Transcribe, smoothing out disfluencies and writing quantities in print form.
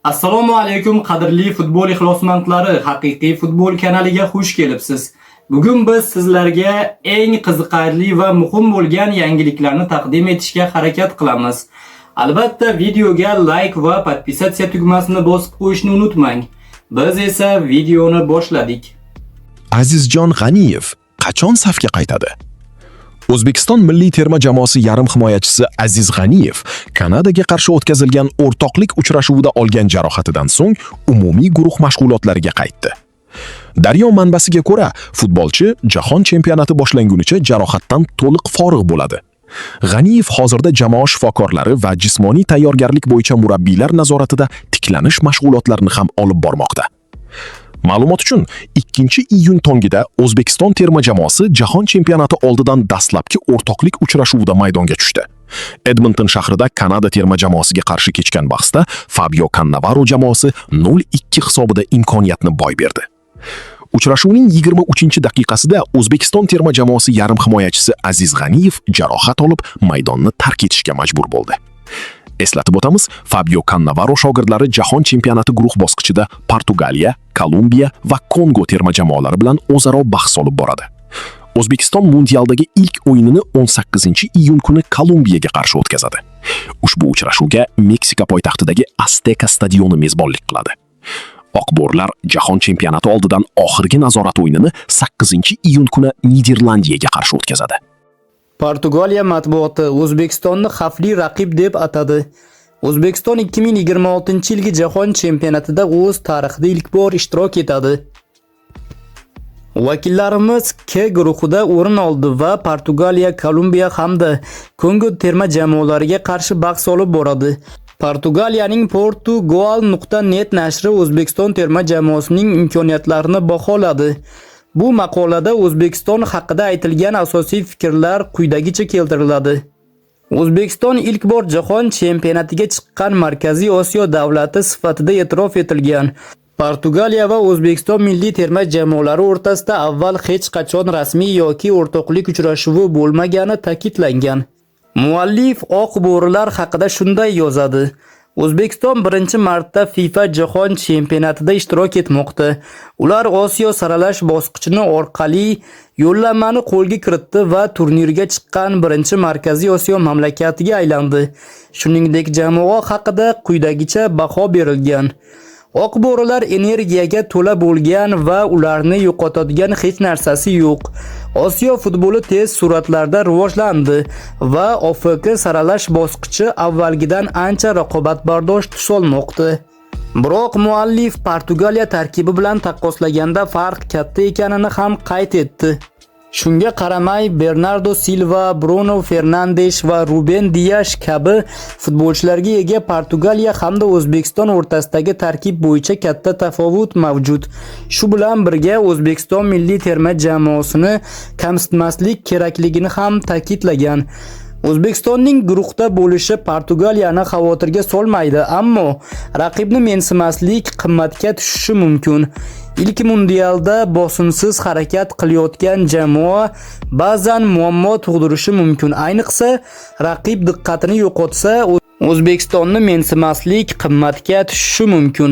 Assalomu alaykum qadrli futbol ixlosmandlari, haqiqiy futbol kanaliga xush kelibsiz. Bugun biz sizlarga eng qiziqarli va muhim bo'lgan yangiliklarni taqdim etishga harakat qilamiz. Albatta videoga like va podpisatsiya tugmasini bosib qo'yishni unutmang. Biz esa videoni boshladik. Azizjon G'aniyev qachon safga qaytadi? O'zbekiston milliy terma jamoasi yarim himoyachisi Aziz G'aniyev Kanadaga qarshi o'tkazilgan o'rtoqlik uchrashuvida olgan jarohatidan so'ng umumiy guruh mashg'ulotlariga qaytdi. Daryo manbasiga ko'ra, futbolchi jahon chempionati boshlangunicha jarohatdan to'liq forig' bo'ladi. G'aniyev hozirda jamoa shifokorlari va jismoniy tayyorgarlik bo'yicha murabbiylar nazoratida tiklanish mashg'ulotlarini ham olib bormoqda. Ma'lumot uchun 2-iyun tongida O'zbekiston terma jamoasi jahon chempionati oldidan dastlabki o'rtoqlik uchrashuvida maydonga tushdi. Edmonton shahrida Kanada terma jamoasiga qarshi kechgan bahsda Fabio Cannavaro jamoasi 0-2 hisobida imkoniyatni boy berdi. Uchrashuvning 23-daqiqasida O'zbekiston terma jamoasi yarim himoyachisi Aziz G'aniyev jarohat olib maydonni tark etishga majbur bo'ldi. Eslatib o'tamiz, Fabio Cannavaro shogirdlari jahon chempionati guruh bosqichida Portugaliya, Kolumbiya va Kongo terma jamoalari bilan o'zaro bahs olib boradi. O'zbekiston mundialdagi ilk o'yinini 18-iyun kuni Kolumbiyaga qarshi o'tkazadi. Ushbu uchrashuvga Meksika poytaxtidagi Azteca stadioni mezbonlik qiladi. Oqbo'rlar jahon chempionati oldidan oxirgi nazorat o'yinini 8-iyun kuni Niderlandiyaga qarshi o'tkazadi. Portugaliya matbuoti O'zbekistonni xavfli raqib deb atadi. O'zbekiston 2026-yilgi jahon chempionatida o'z tarixida ilk bor ishtirok etadi. Vakillarimiz K guruhida o'rin oldi va Portugaliya, Kolumbiya hamda Kongo terma jamoalariga qarshi bahs olib boradi. Portugaliyaning Portugal.net nashri O'zbekiston terma jamoasining imkoniyatlarini baholadi. Bu maqolada O'zbekiston haqida aytilgan asosiy fikrlar quyidagicha keltiriladi. O'zbekiston ilk bor jahon chempionatiga chiqqan Markaziy Osiyo davlati sifatida e'tirof etilgan. Portugaliya va O'zbekiston milliy terma jamoalari o'rtasida avval hech qachon rasmiy yoki o'rtoqlik uchrashuvi bo'lmagani ta'kidlangan. Muallif oq bo'rilar haqida shunday yozadi. O'zbekiston birinchi marta FIFA jahon chempionatida ishtirok etmoqda. Ular Osiyo saralash bosqichini orqali yo'llanmani qo'lga kiritdi va turnirga chiqqan birinchi Markaziy Osiyo mamlakatiga aylandi. Shuningdek, jamoa haqida quyidagicha baho berilgan. Oq bo'rilar energiyaga to'la bo'lgan va ularni yo'qotadigan hech narsasi yo'q. Osiyo futboli tez sur'atlarda rivojlandi va OFK saralash bosqichi avvalgidan ancha raqobatbardosh tus olmoqda. Biroq muallif Portugaliya tarkibi bilan taqqoslaganda farq katta ekanini ham qayd etdi. Shunga qaramay, Bernardo Silva, Bruno Fernandes va Ruben Dias kabi futbolchilarga ega Portugaliya hamda O'zbekiston o'rtasidagi tarkib bo'yicha katta tafovut mavjud. Shu bilan birga O'zbekiston milliy terma jamoasini kamsitmaslik kerakligini ham ta'kidlagan. O'zbekistonning guruhda bo'lishi Portugaliyani xavotirga solmaydi, ammo raqibni mensimaslik qimmatga tushishi mumkin. Ilk mundialda bosimsiz harakat qilayotgan jamoa ba'zan muammo tug'dirishi mumkin. Ayniqsa, raqib diqqatini yo'qotsa, O'zbekistonni mensimaslik qimmatga tushishi mumkin.